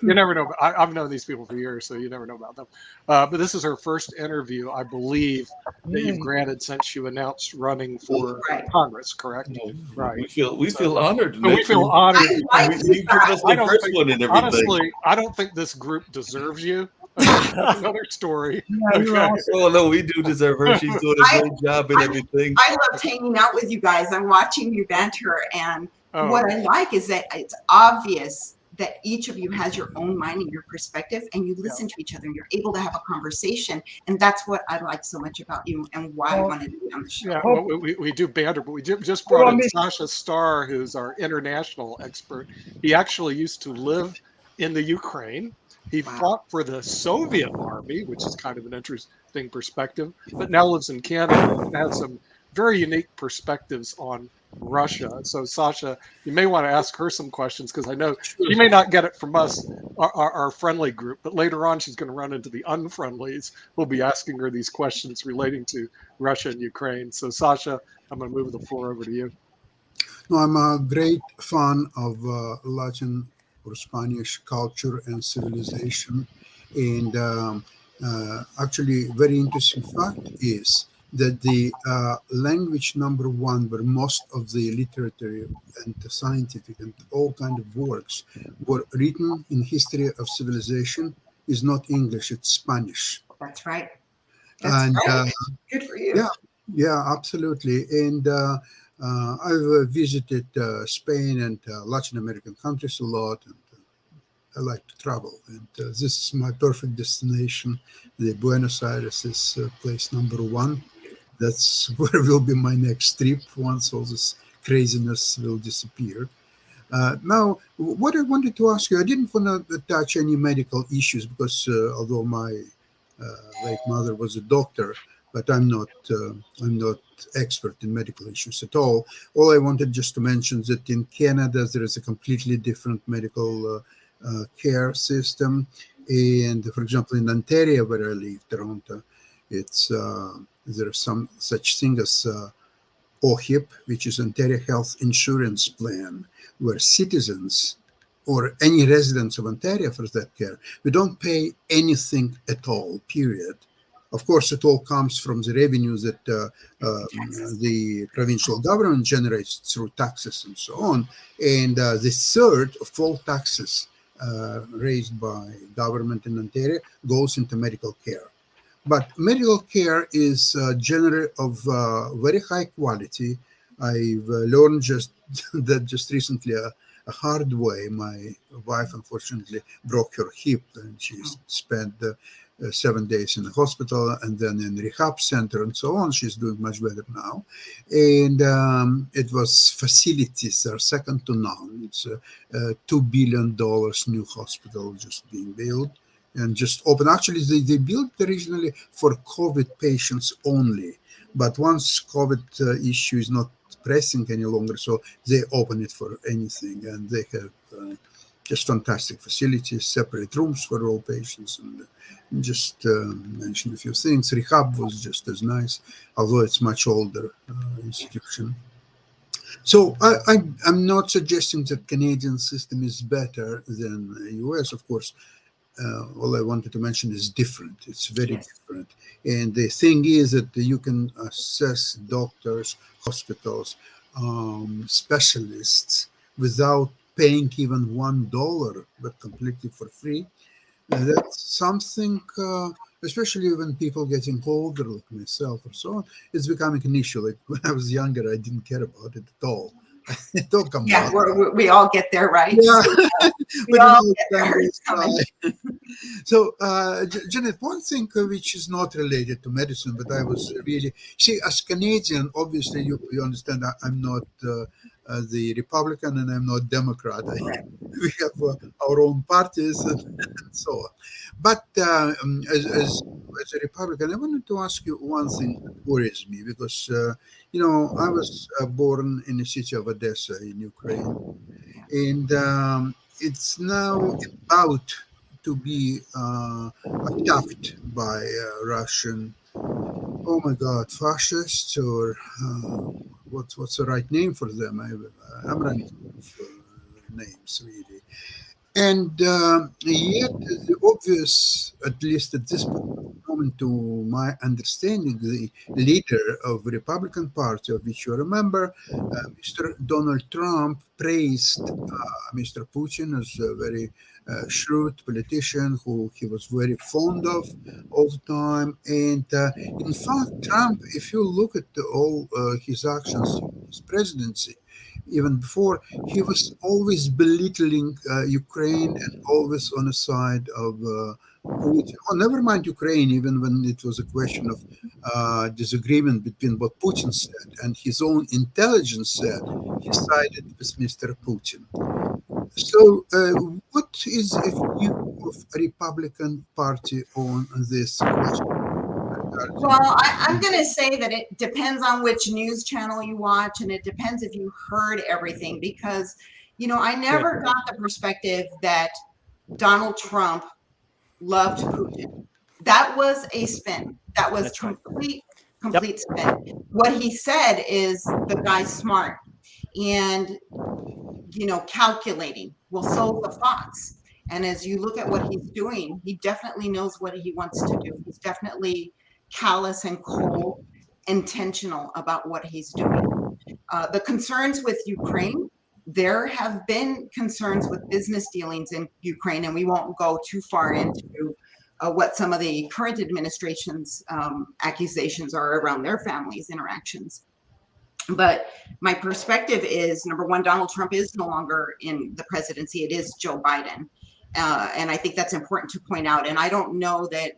Speaker 5: You never know. I've known these people for years, so you never know about them. But this is her first interview, I believe, that you've granted since you announced running for Congress, correct? Right.
Speaker 2: We feel honored.
Speaker 5: We feel honored.
Speaker 2: You give us the first one and everything.
Speaker 5: Honestly, I don't think this group deserves you. That's another story.
Speaker 1: Yeah,
Speaker 5: okay.
Speaker 2: Oh no, we do deserve her. She's doing a great job and everything.
Speaker 3: I loved hanging out with you guys. I'm watching you banter, and what I like is that it's obvious that each of you has your own mind and your perspective, and you listen to each other and you're able to have a conversation. And that's what I like so much about you and why I wanted to be on the show.
Speaker 5: Yeah, well, we do banter, but we just brought in Sasha Starr, who's our international expert. He actually used to live in the Ukraine. He fought for the Soviet army, which is kind of an interesting perspective, but now lives in Canada and has some very unique perspectives on Russia. So Sasha, you may want to ask her some questions, because I know you may not get it from us, our friendly group, but later on she's going to run into the unfriendlies. We'll be asking her these questions relating to Russia and Ukraine. So Sasha, I'm going to move the floor over to you.
Speaker 6: No, I'm a great fan of Latin or Spanish culture and civilization. And actually, very interesting fact is that the language number one, where most of the literature and the scientific and all kind of works were written in history of civilization, is not English, it's Spanish.
Speaker 3: That's right.
Speaker 6: That's
Speaker 3: right. Good for you.
Speaker 6: Yeah, absolutely. And I've visited Spain and Latin American countries a lot, and I like to travel. And this is my perfect destination. The Buenos Aires is place number one. That's where will be my next trip once all this craziness will disappear. Now, what I wanted to ask you, I didn't want to touch any medical issues because although my late mother was a doctor, but I'm not expert in medical issues at all. All I wanted just to mention is that in Canada there is a completely different medical care system, and for example in Ontario where I live, Toronto, it's there's some such thing as OHIP, which is Ontario Health Insurance Plan, where citizens or any residents of Ontario, for that care, we don't pay anything at all, period. Of course, it all comes from the revenues that the provincial government generates through taxes and so on. And the third of all taxes raised by government in Ontario goes into medical care. But medical care is generally of very high quality. I've learned just that just recently a hard way. My wife unfortunately broke her hip, and she spent 7 days in the hospital and then in rehab center and so on. She's doing much better now. And it was facilities are second to none. It's a $2 billion new hospital just being built and just open. Actually, they built originally for COVID patients only, but once COVID issue is not pressing any longer, so they open it for anything, and they have just fantastic facilities, separate rooms for all patients, and just mention a few things. Rehab was just as nice, although it's much older institution. So I'm not suggesting that Canadian system is better than the US, of course. All I wanted to mention is different. It's very different. And the thing is that you can assess doctors, hospitals, specialists without paying even $1, but completely for free. That's something, especially when people getting older like myself or so on, it's becoming an issue. Like when I was younger, I didn't care about it at all. It all come
Speaker 3: Yeah,
Speaker 6: back.
Speaker 3: we all get there, right?
Speaker 6: Yeah.
Speaker 3: We
Speaker 6: But
Speaker 3: all
Speaker 6: you
Speaker 3: get there. It's coming.
Speaker 6: So, Janet, one thing which is not related to medicine, but I was really see as Canadian. Obviously, you understand I'm not the Republican and I'm not Democrat. We have our own parties and so on. But as a Republican, I wanted to ask you one thing that worries me because I was born in the city of Odessa in Ukraine, and it's now about to be attacked by Russian, oh my God, fascists or what's the right name for them? I'm running out of names really. And yet, the obvious, at least at this moment, to my understanding, the leader of the Republican Party, of which you are a member, Mr. Donald Trump, praised Mr. Putin as a very shrewd politician who he was very fond of all the time. And in fact, Trump, if you look at all his actions in his presidency, even before, he was always belittling Ukraine and always on the side of Putin. Oh, never mind Ukraine, even when it was a question of disagreement between what Putin said and his own intelligence said, he sided with Mr. Putin. So, what is a view of Republican Party on this question?
Speaker 3: Well, I'm going to say that it depends on which news channel you watch, and it depends if you heard everything, because, I never got the perspective that Donald Trump loved Putin. That was a spin. That was complete spin. What he said is the guy's smart and, calculating will sow the fox. And as you look at what he's doing, he definitely knows what he wants to do. He's definitely callous and cold, intentional about what he's doing. The concerns with Ukraine, there have been concerns with business dealings in Ukraine, and we won't go too far into what some of the current administration's accusations are around their families' interactions. But my perspective is, number one, Donald Trump is no longer in the presidency. It is Joe Biden. And I think that's important to point out. And I don't know that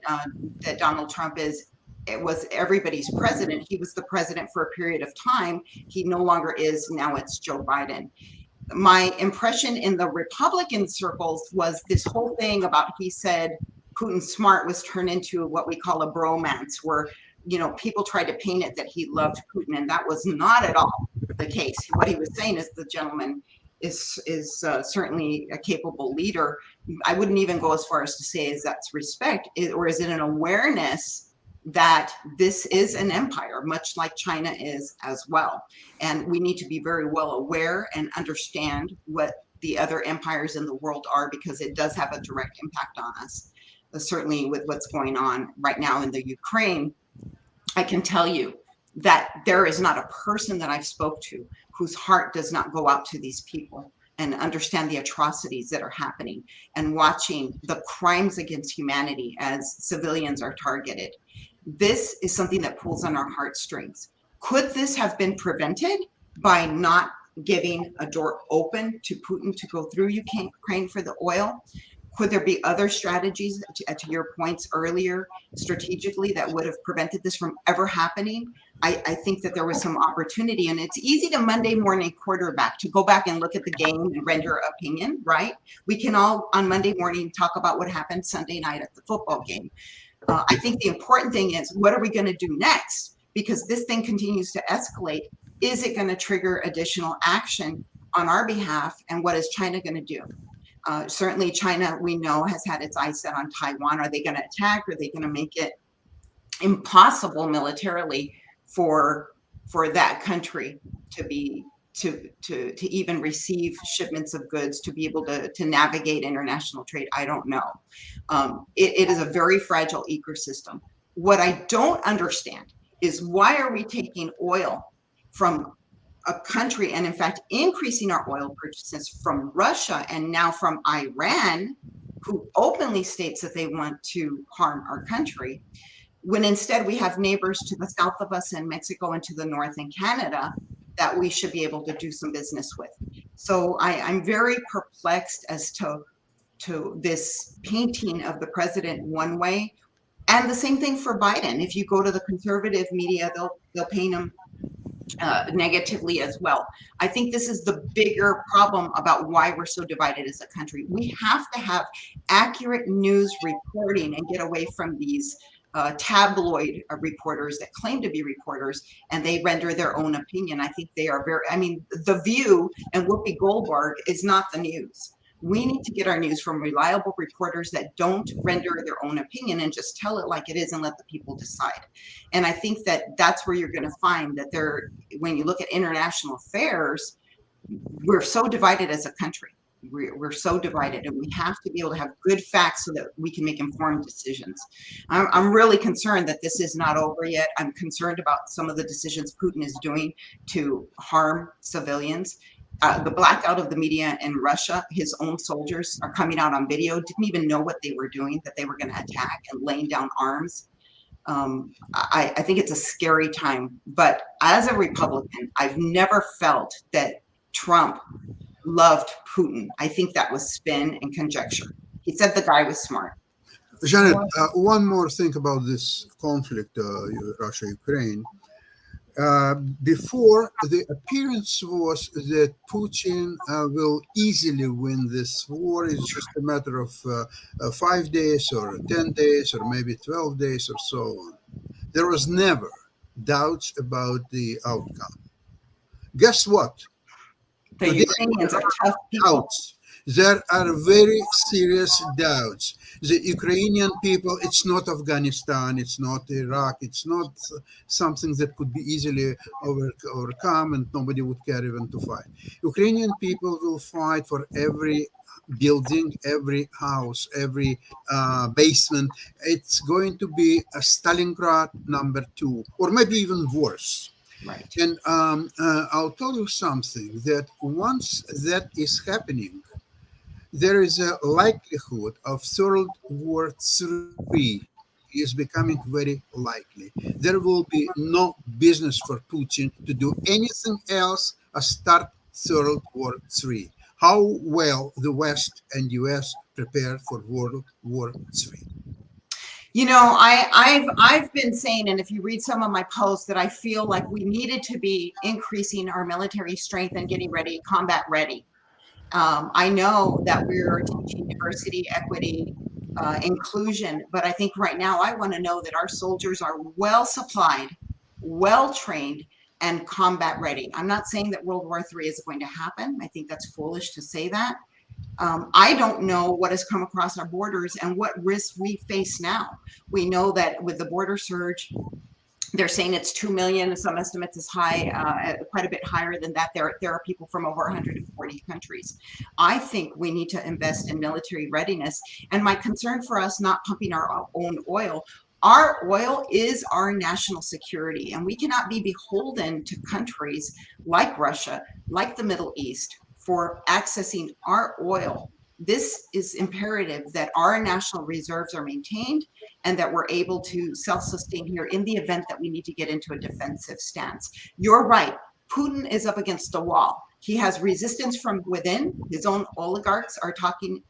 Speaker 3: that Donald Trump was everybody's president. He was the president for a period of time. He no longer is. Now it's Joe Biden. my impression in the Republican circles was this whole thing about, he said Putin's smart, was turned into what we call a bromance, where, you know, people tried to paint it that he loved Putin, and that was not at all the case. What he was saying is the gentleman is certainly a capable leader. I wouldn't even go as far as to say is that's respect, or is it an awareness that this is an empire, much like China is as well. And we need to be very well aware and understand what the other empires in the world are, because it does have a direct impact on us. Certainly with what's going on right now in the Ukraine, I can tell you that there is not a person that I've spoke to whose heart does not go out to these people and understand the atrocities that are happening, and watching the crimes against humanity as civilians are targeted. This is something that pulls on our heartstrings. Could this have been prevented by not giving a door open to Putin to go through Ukraine for the oil? Could there be other strategies, to your points earlier, strategically, that would have prevented this from ever happening? I think that there was some opportunity, and it's easy to Monday morning quarterback, to go back and look at the game and render opinion, right? We can all on Monday morning talk about what happened Sunday night at the football game. I think the important thing is, what are we going to do next? Because this thing continues to escalate. Is it going to trigger additional action on our behalf? And what is China going to do? Certainly China, we know, has had its eyes set on Taiwan. Are they going to attack? Are they going to make it impossible militarily for that country to be to even receive shipments of goods, to be able to navigate international trade? I don't know. It is a very fragile ecosystem. What I don't understand is, why are we taking oil from a country, and in fact increasing our oil purchases from Russia and now from Iran, who openly states that they want to harm our country, when instead we have neighbors to the south of us in Mexico and to the north in Canada that we should be able to do some business with. So I'm very perplexed as to this painting of the president one way, and the same thing for Biden. If you go to the conservative media, they'll paint him negatively as well. I think this is the bigger problem about why we're so divided as a country. We have to have accurate news reporting and get away from these tabloid reporters that claim to be reporters, and they render their own opinion. I think they are very, I mean, The View and Whoopi Goldberg is not the news. We need to get our news from reliable reporters that don't render their own opinion and just tell it like it is and let the people decide. And I think that that's where you're going to find that when you look at international affairs, we're so divided as a country. We're so divided, and we have to be able to have good facts so that we can make informed decisions. I'm really concerned that this is not over yet. I'm concerned about some of the decisions Putin is doing to harm civilians. The blackout of the media in Russia, his own soldiers are coming out on video, didn't even know what they were doing, that they were going to attack, and laying down arms. I think it's a scary time. But as a Republican, I've never felt that Trump loved Putin. I think that was spin and conjecture. He said the guy was smart.
Speaker 6: Janet, one more thing about this conflict, Russia-Ukraine. Before, the appearance was that Putin will easily win this war. It's just a matter of 5 days or 10 days or maybe 12 days or so on. There was never doubts about the outcome. Guess what?
Speaker 3: The Ukrainians are tough people.
Speaker 6: Doubts. There are very serious doubts. The Ukrainian people, it's not Afghanistan, it's not Iraq, it's not something that could be easily overcome and nobody would care even to fight. Ukrainian people will fight for every building, every house, every basement. It's going to be a Stalingrad #2, or maybe even worse.
Speaker 3: Right.
Speaker 6: And I'll tell you something, that once that is happening, there is a likelihood of World War III is becoming very likely. There will be no business for Putin to do anything else as start World War III. How well the West and US prepared for World War III?
Speaker 3: You know, I've been saying, and if you read some of my posts, that I feel like we needed to be increasing our military strength and getting ready, combat ready. I know that we're teaching diversity, equity, inclusion, but I think right now I want to know that our soldiers are well supplied, well trained, and combat ready. I'm not saying that World War III is going to happen. I think that's foolish to say that. I don't know what has come across our borders and what risks we face now. We know that with the border surge, they're saying it's 2 million. Some estimates is high, quite a bit higher than that. There are people from over 140 countries. I think we need to invest in military readiness. And my concern for us not pumping our own oil, our oil is our national security, and we cannot be beholden to countries like Russia, like the Middle East, for accessing our oil. This is imperative that our national reserves are maintained and that we're able to self-sustain here in the event that we need to get into a defensive stance. You're right. Putin is up against a wall. He has resistance from within. His own oligarchs are talking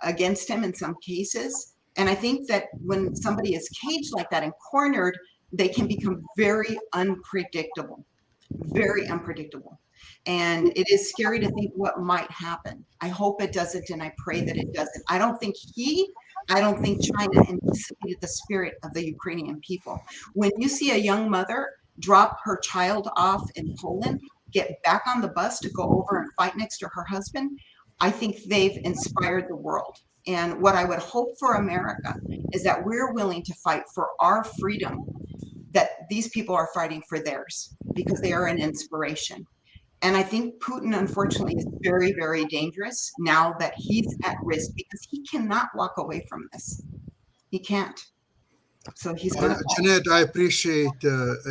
Speaker 3: against him in some cases. And I think that when somebody is caged like that and cornered, they can become very unpredictable, very unpredictable. And it is scary to think what might happen. I hope it doesn't, and I pray that it doesn't. I don't think China anticipated the spirit of the Ukrainian people. When you see a young mother drop her child off in Poland, get back on the bus to go over and fight next to her husband, I think they've inspired the world. And what I would hope for America is that we're willing to fight for our freedom, that these people are fighting for theirs, because they are an inspiration. And I think Putin, unfortunately, is very, very dangerous now that he's at risk, because he cannot walk away from this. He can't. So he's going to.
Speaker 6: Jeanette, I appreciate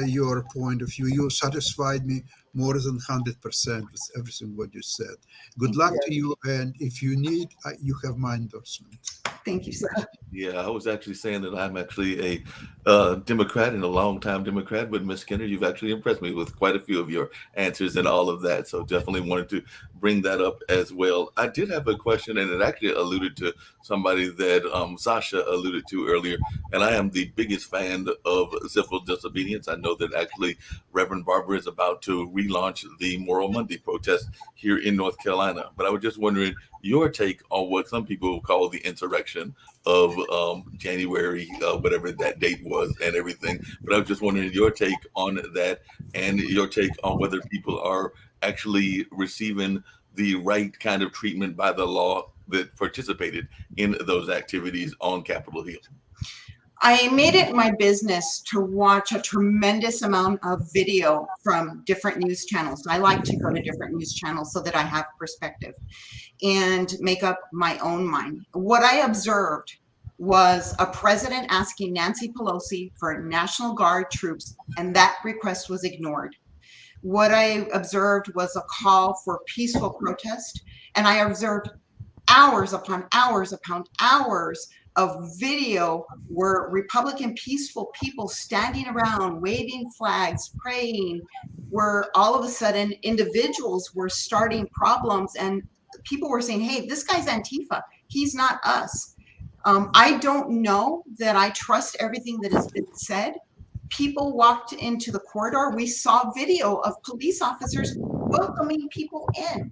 Speaker 6: your point of view. You satisfied me more than 100% with everything what you said. Good luck to you. And if you need, you have my endorsement.
Speaker 3: Thank you, sir.
Speaker 2: Yeah, I was actually saying that I'm actually a Democrat and a longtime Democrat, but Ms. Skinner, you've actually impressed me with quite a few of your answers and all of that. So definitely wanted to bring that up as well. I did have a question, and it actually alluded to somebody that Sasha alluded to earlier, and I am the biggest fan of civil disobedience. I know that actually Reverend Barber is about to relaunch the Moral Monday protest here in North Carolina, but I was just wondering your take on what some people call the insurrection of January, whatever that date was and everything. But I was just wondering your take on that, and your take on whether people are actually receiving the right kind of treatment by the law that participated in those activities on Capitol Hill.
Speaker 3: I made it my business to watch a tremendous amount of video from different news channels. I like to go to different news channels so that I have perspective and make up my own mind. What I observed was a president asking Nancy Pelosi for National Guard troops, and that request was ignored. What I observed was a call for peaceful protest, and I observed hours upon hours upon hours of video where Republican peaceful people standing around, waving flags, praying, where all of a sudden individuals were starting problems and people were saying, hey, this guy's Antifa. He's not us. I don't know that I trust everything that has been said. People walked into the corridor. We saw video of police officers welcoming people in.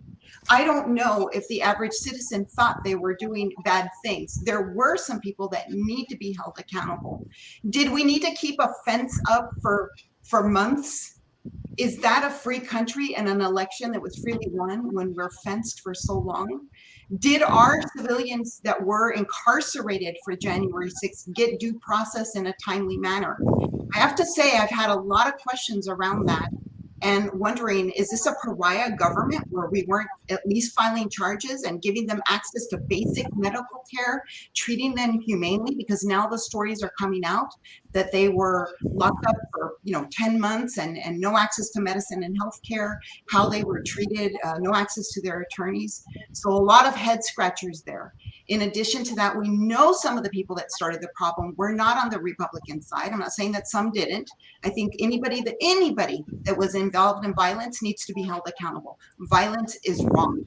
Speaker 3: I don't know if the average citizen thought they were doing bad things. There were some people that need to be held accountable. Did we need to keep a fence up for months? Is that a free country and an election that was freely won when we're fenced for so long? Did our civilians that were incarcerated for January 6th get due process in a timely manner? I have to say I've had a lot of questions around that, and wondering, is this a pariah government where we weren't at least filing charges and giving them access to basic medical care, treating them humanely? Because now the stories are coming out that they were locked up for 10 months and no access to medicine and health care, how they were treated, no access to their attorneys. So a lot of head scratchers there. In addition to that, we know some of the people that started the problem were not on the Republican side. I'm not saying that some didn't. I think anybody that was involved in violence needs to be held accountable. Violence is wrong.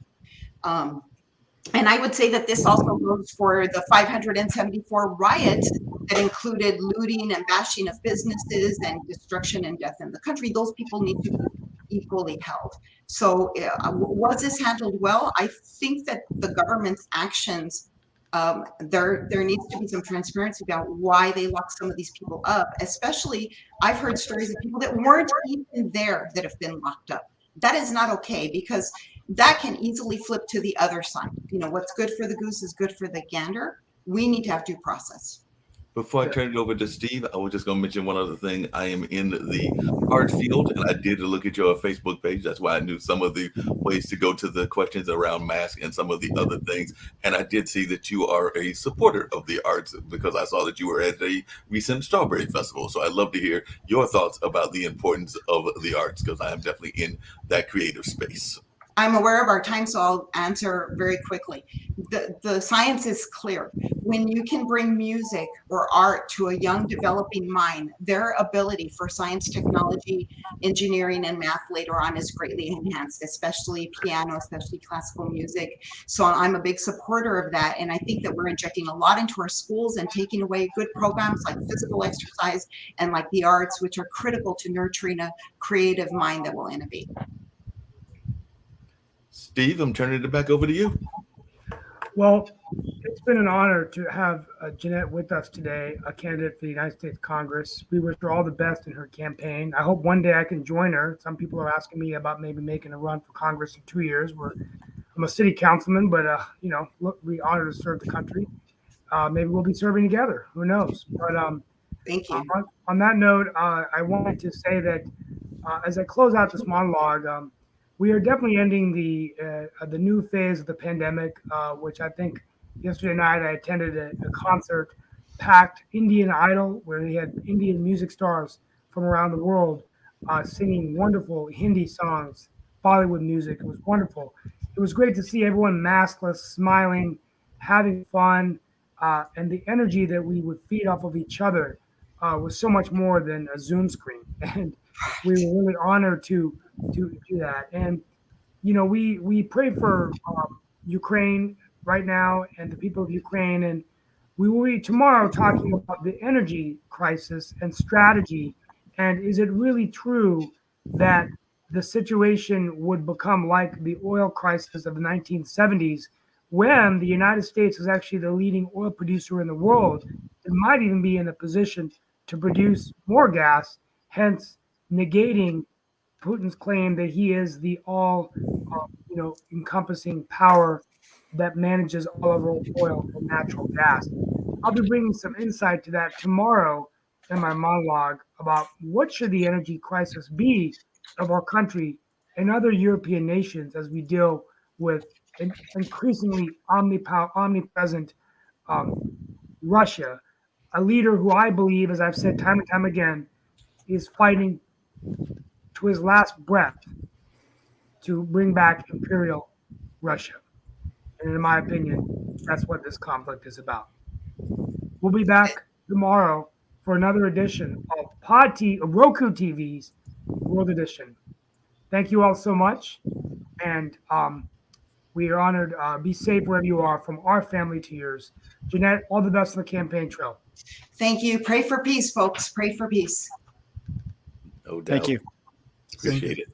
Speaker 3: And I would say that this also goes for the 574 riots that included looting and bashing of businesses and destruction and death in the country. Those people need to be equally held. So was this handled well? I think that the government's actions, there needs to be some transparency about why they locked some of these people up. Especially, I've heard stories of people that weren't even there that have been locked up. That is not okay, because that can easily flip to the other side. You know, what's good for the goose is good for the gander. We need to have due process.
Speaker 2: Before I turn it over to Steve, I was just going to mention one other thing. I am in the art field, and I did look at your Facebook page. That's why I knew some of the ways to go to the questions around mask and some of the other things. And I did see that you are a supporter of the arts, because I saw that you were at a recent Strawberry Festival. So I'd love to hear your thoughts about the importance of the arts, because I am definitely in that creative space.
Speaker 3: I'm aware of our time, so I'll answer very quickly. The science is clear. When you can bring music or art to a young developing mind, their ability for science, technology, engineering, and math later on is greatly enhanced, especially piano, especially classical music. So I'm a big supporter of that. And I think that we're injecting a lot into our schools and taking away good programs like physical exercise and like the arts, which are critical to nurturing a creative mind that will innovate.
Speaker 2: Steve, I'm turning it back over to you.
Speaker 1: Well, it's been an honor to have Jeanette with us today, a candidate for the United States Congress. We wish her all the best in her campaign. I hope one day I can join her. Some people are asking me about maybe making a run for Congress in 2 years. I'm a city councilman, but you know, look, we honor to serve the country. Maybe we'll be serving together. Who knows? But
Speaker 3: Thank you.
Speaker 1: On that note, I wanted to say that as I close out this monologue, we are definitely ending the new phase of the pandemic, which I think yesterday night I attended a concert, packed Indian Idol, where they had Indian music stars from around the world singing wonderful Hindi songs, Bollywood music. It was wonderful. It was great to see everyone maskless, smiling, having fun, and the energy that we would feed off of each other was so much more than a Zoom screen. And we were really honored to do that. And you know, we pray for Ukraine right now and the people of Ukraine, and we will be tomorrow talking about the energy crisis and strategy. And is it really true that the situation would become like the oil crisis of the 1970s, when the United States is actually the leading oil producer in the world? It might even be in a position to produce more gas, hence negating Putin's claim that he is the all, encompassing power that manages all of our oil and natural gas. I'll be bringing some insight to that tomorrow in my monologue about what should the energy crisis be of our country and other European nations as we deal with an increasingly omnipresent Russia, a leader who I believe, as I've said time and time again, is fighting to his last breath to bring back imperial Russia. And in my opinion, that's what this conflict is about. We'll be back tomorrow for another edition of Roku TV's World Edition. Thank you all so much. And we are honored. Be safe wherever you are, from our family to yours. Jeanette, all the best on the campaign trail.
Speaker 3: Thank you. Pray for peace, folks. Pray for peace.
Speaker 2: No doubt.
Speaker 4: Thank you.
Speaker 2: Appreciate it.